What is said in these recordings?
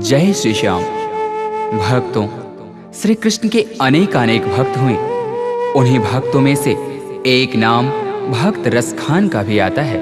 जय श्री श्याम। भक्तों, श्री कृष्ण के अनेक भक्त हुए। उन्हीं भक्तों में से एक नाम भक्त रसखान का भी आता है।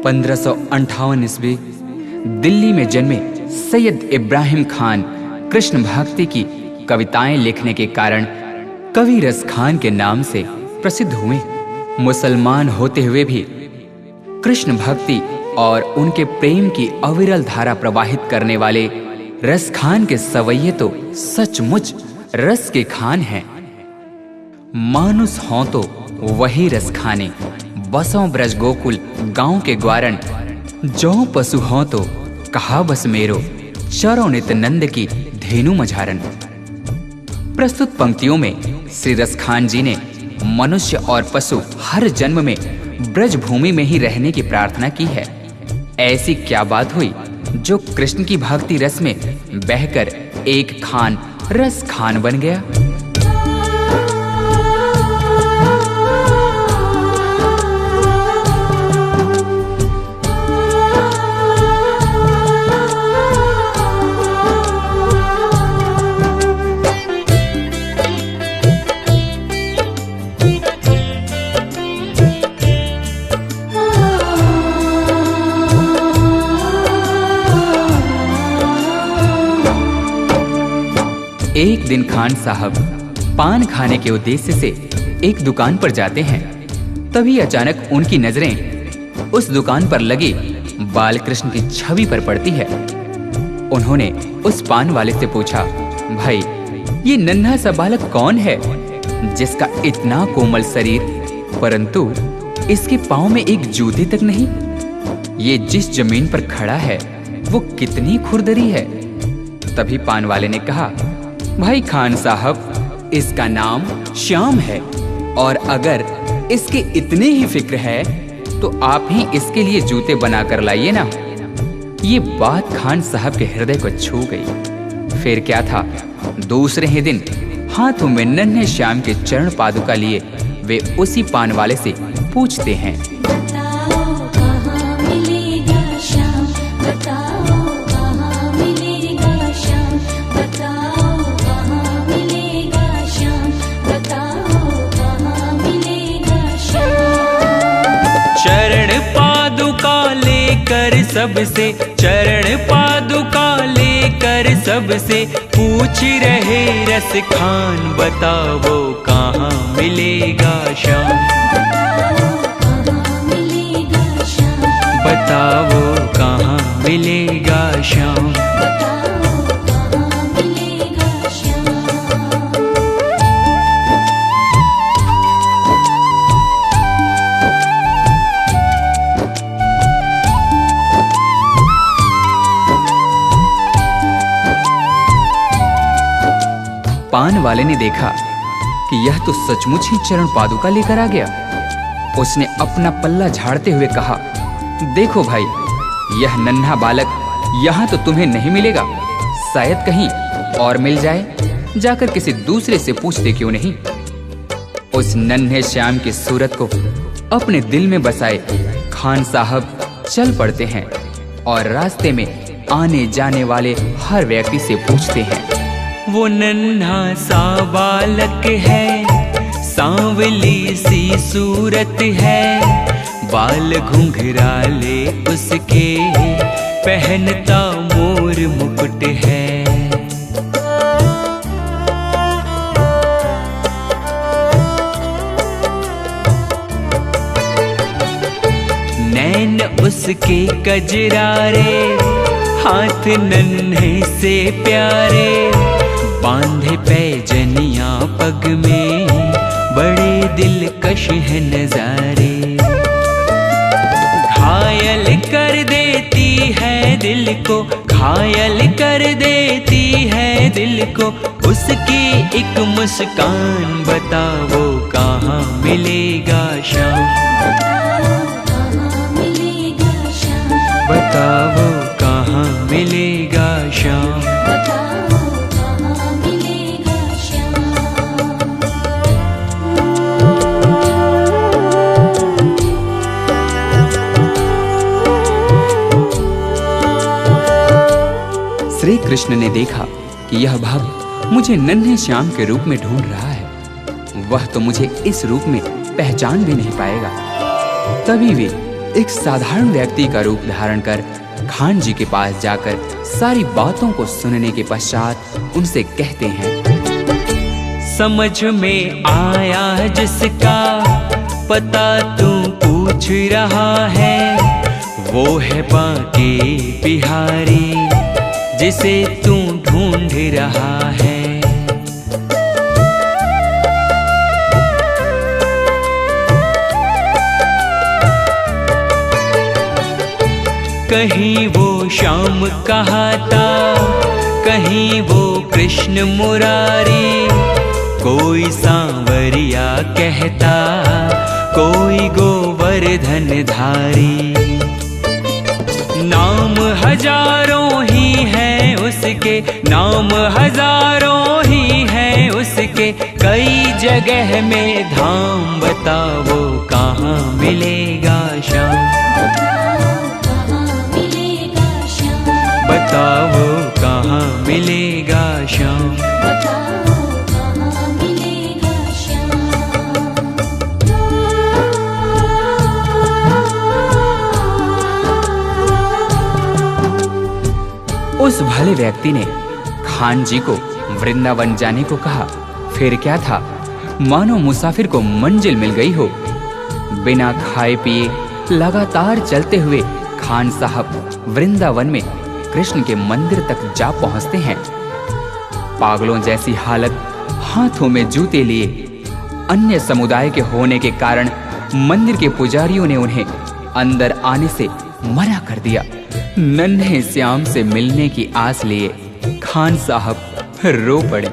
1558 ईस्वी दिल्ली में जन्मे सैयद इब्राहिम खान कृष्ण भक्ति की कविताएं लिखने के कारण कवि रसखान के नाम से प्रसिद्ध हुए। मुसलमान होते हुए भी कृष्ण भक्ति और उनके प्रेम की अविरल धारा प्रवाहित करने वाले रसखान के सवैये तो सचमुच रस के खान हैं। मानुस हों तो वही रस खाने, बसों ब्रज गोकुल गांव के ग्वारण। जौ पशु हों तो कहा बस मेरो, चरो नित नंद की धेनु मझारन। प्रस्तुत पंक्तियों में श्री रसखान जी ने मनुष्य और पशु हर जन्म में ब्रज भूमि में ही रहने की प्रार्थना की है। ऐसी क्या बात हुई जो कृष्ण की भक्ति रस में बहकर एक खान रस खान बन गया। एक दिन खान साहब पान खाने के उद्देश्य से एक दुकान पर जाते हैं। तभी अचानक उनकी नजरें उस दुकान पर लगी बाल कृष्ण की छवि पर पड़ती है। उन्होंने उस पान वाले से पूछा, भाई ये नन्हा सा बालक कौन है जिसका इतना कोमल शरीर परंतु इसके पांव में एक जूते तक नहीं? ये जिस जमीन पर खड़ा है वो कितनी खुरदरी है। तभी पान वाले ने कहा, भाई खान साहब इसका नाम श्याम है और अगर इसके इतने ही फिक्र है तो आप ही इसके लिए जूते बना कर लाइए ना। ये बात खान साहब के हृदय को छू गई। फिर क्या था, दूसरे ही दिन हाथों में नन्हे श्याम के चरण पादुका लिए वे उसी पान वाले से पूछते हैं, सबसे चरण पादुका लेकर सबसे पूछ रहे रस खान, बताओ कहाँ मिलेगा श्याम, बताओ कहाँ मिलेगा श्याम। पान वाले ने देखा कि यह तो सचमुच ही चरण पादुका लेकर आ गया। उसने अपना पल्ला झाड़ते हुए कहा, देखो भाई यह नन्हा बालक यहाँ तो तुम्हें नहीं मिलेगा, शायद कहीं और मिल जाए, जाकर किसी दूसरे से पूछते क्यों नहीं। उस नन्हे श्याम की सूरत को अपने दिल में बसाए खान साहब चल पड़ते हैं और रास्ते में आने जाने वाले हर व्यक्ति से पूछते हैं, वो नन्हा सा बालक है, सांवली सी सूरत है, बाल घुंघराले उसके, पहनता मोर मुकुट है। नैन उसके कजरारे, हाथ नन्हे से प्यारे, बांधे पैजनिया पग में, बड़े दिलकश है नजारे। घायल कर देती है दिल को, घायल कर देती है दिल को, उसकी एक मुस्कान, बताओ कहाँ मिलेगा श्याम, बताओ कहाँ मिलेगा श्याम। कृष्ण ने देखा कि यह भक्त मुझे नन्हे श्याम के रूप में ढूंढ रहा है, वह तो मुझे इस रूप में पहचान भी नहीं पाएगा। तभी वे एक साधारण व्यक्ति का रूप धारण कर खान जी के पास जाकर सारी बातों को सुनने के पश्चात उनसे कहते हैं, समझ में आया जिसका पता तू पूछ रहा है, वो है बांके बिहारी जिसे तू ढूंढ रहा है। कहीं वो श्याम कहाता, कहीं वो कृष्ण मुरारी, कोई सांवरिया कहता, कोई गोवर्धन धारी। नाम हजारों ही हैं उसके, नाम हजारों ही हैं उसके, कई जगह में धाम। बताओ कहाँ मिलेगा श्याम, बताओ कहाँ मिलेगा श्याम। उस भले व्यक्ति ने खान जी को वृंदावन जाने को कहा। फिर क्या था, मानो मुसाफिर को मंजिल मिल गई हो। बिना खाए पिए लगातार चलते हुए खान साहब वृंदावन में कृष्ण के मंदिर तक जा पहुंचते हैं। पागलों जैसी हालत, हाथों में जूते लिए। अन्य समुदाय के होने के कारण मंदिर के पुजारियों ने उन्हें अंदर आने से मना कर दिया। नन्हे श्याम से मिलने की आस लिए खान साहब रो पड़े।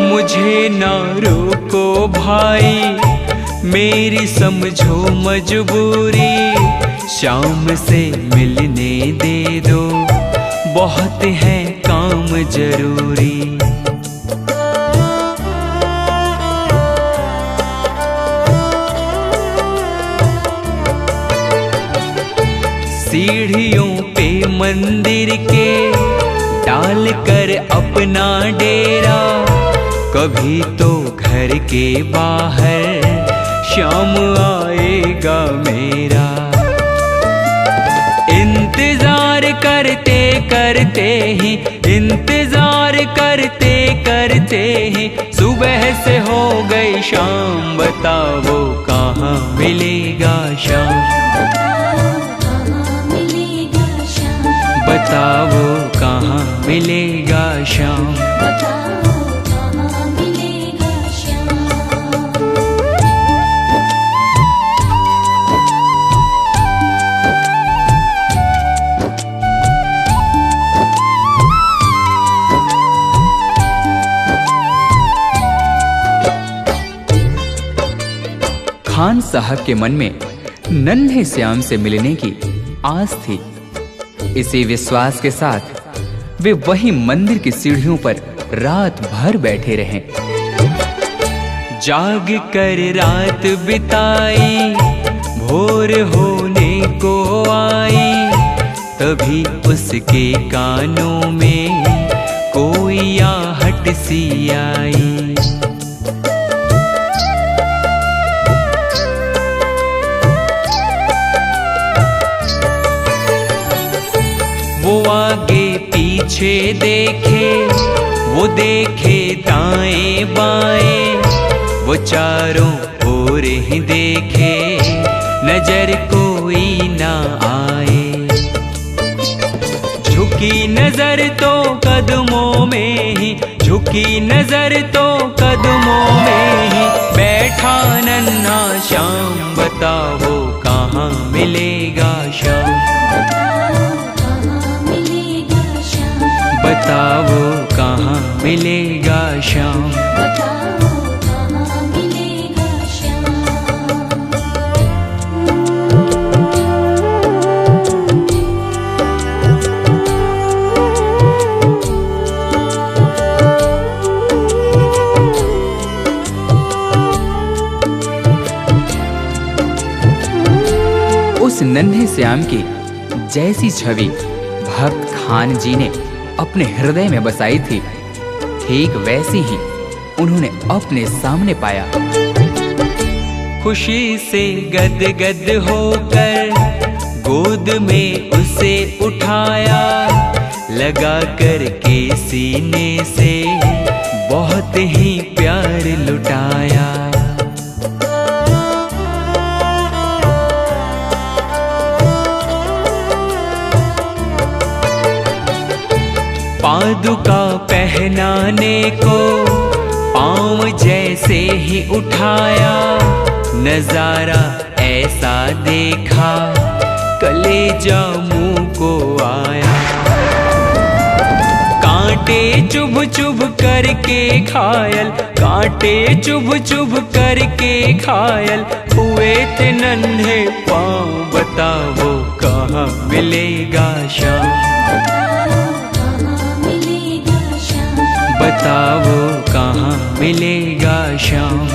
मुझे ना रोको भाई, मेरी समझो मजबूरी, श्याम से मिलने दे दो, बहुत है काम जरूरी। सीढ़ियों पे मंदिर के डाल कर अपना डेरा, कभी तो घर के बाहर श्याम आएगा मेरा। इंतजार करते करते ही, इंतजार करते करते ही सुबह से हो गई शाम। बताओ कहाँ मिलेगा श्याम, बताओ कहाँ मिलेगा श्याम। खान साहब के मन में नन्हे श्याम से मिलने की आस थी। इसी विश्वास के साथ वे वही मंदिर की सीढ़ियों पर रात भर बैठे रहे। जाग कर रात बिताई, भोर होने को आई, तभी उसके कानों में कोई आहट सी आई। वो आगे पीछे देखे, वो देखे दाएं बाएं, वो चारों ओर ही देखे, नजर कोई ना आए। झुकी नजर तो कदमों में ही, झुकी नजर तो कदमों में ही बैठा नन्हा श्याम। बताओ कहाँ मिलेगा श्याम, बताओ कहाँ मिलेगा श्याम। नन्हे श्याम की जैसी छवि भक्त खान जी ने अपने हृदय में बसाई थी, ठीक वैसी ही उन्होंने अपने सामने पाया। खुशी से गदगद होकर गोद में उसे उठाया, लगा कर के सीने से बहुत ही प्यार लुटाया। पादुका पहनाने को पाँव जैसे ही उठाया, नजारा ऐसा देखा कलेजा मुंह को आया। कांटे चुभ चुभ करके घायल, कांटे चुभ चुभ करके घायल हुए थे नन्हे पाँव। बताओ कहाँ मिलेगा श्याम, बताओ कहाँ मिलेगा श्याम।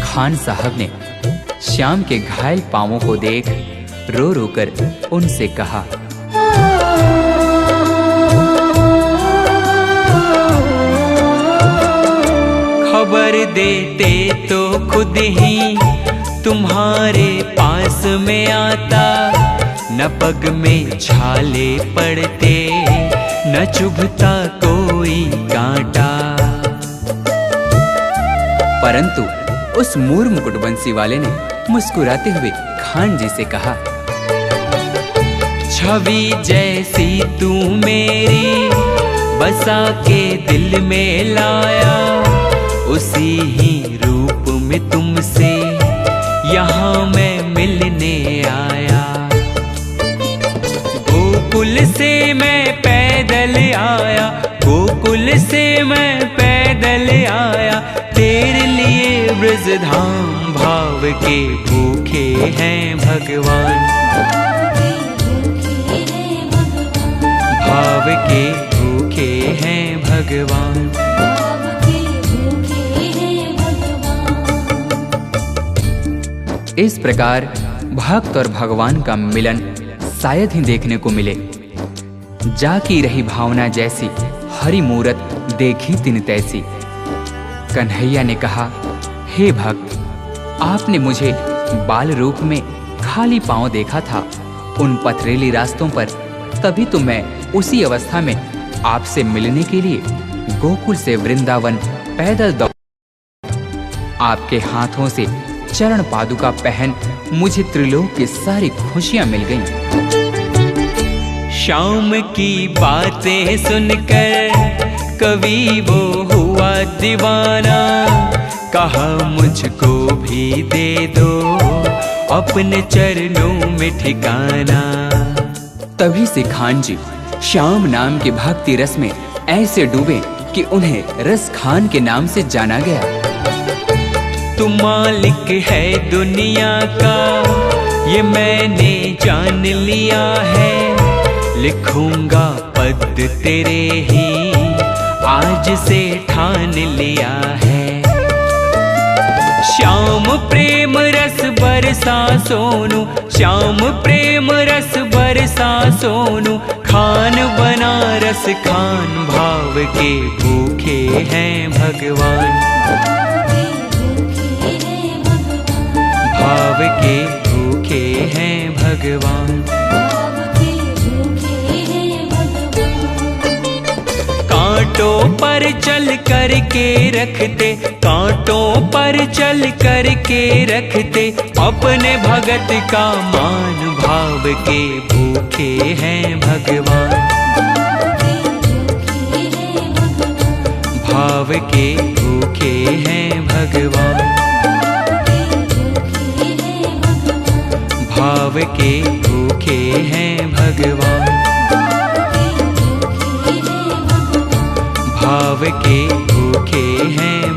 खान साहब ने श्याम के घायल पांवों को देख रो रो कर उनसे कहा, खबर देते तो खुद ही तुम्हारे पास में आता, न पग में छाले पड़ते न चुभता कोई कांटा। परंतु उस मूर मुकुटबंसी वाले ने मुस्कुराते हुए खान जी से कहा, छवि जैसी तू मेरी बसा के दिल में लाया, उसी ही रूप में तुमसे यहाँ मैं मिलने आया। गोकुल से मैं पैदल आया, गोकुल से मैं पैदल आया, तेरे लिए ब्रजधाम भाव के भूखे हैं भगवान, भाव के भूखे हैं भगवान। इस प्रकार भक्त और भगवान का मिलन शायद ही देखने को मिले। जाकी रही भावना जैसी हरि मूरत देखी तिन तैसी। कन्हैया ने कहा, हे भक्त, आपने मुझे बाल रूप में खाली पांव देखा था उन पथरीली रास्तों पर, तभी तो मैं उसी अवस्था में आपसे मिलने के लिए गोकुल से वृंदावन पैदल दौड़। आपके हाथों से चरण पादुका पहन मुझे त्रिलोक की सारी खुशियां मिल गईं। श्याम की बातें सुनकर कवि वो हुआ दीवाना, कहा मुझको भी दे दो अपने चरणों में ठिकाना। तभी से खान जी श्याम नाम के भक्ति रस में ऐसे डूबे कि उन्हें रस खान के नाम से जाना गया। तू मालिक है दुनिया का ये मैंने जान लिया है, लिखूंगा पद तेरे ही आज से ठान लिया है। श्याम प्रेम रस बरसा सोनू, श्याम प्रेम रस बरसा सोनू, खान बनारस खान भाव के भूखे हैं भगवान, भाव के भूखे हैं भगवान। कांटों पर चल कर के रखते, कांटों पर चल कर के रखते, अपने भगत का मान भाव के भूखे हैं भगवान, भाव के भूखे हैं भगवान, भाव के भूखे हैं भगवान, भाव के भूखे हैं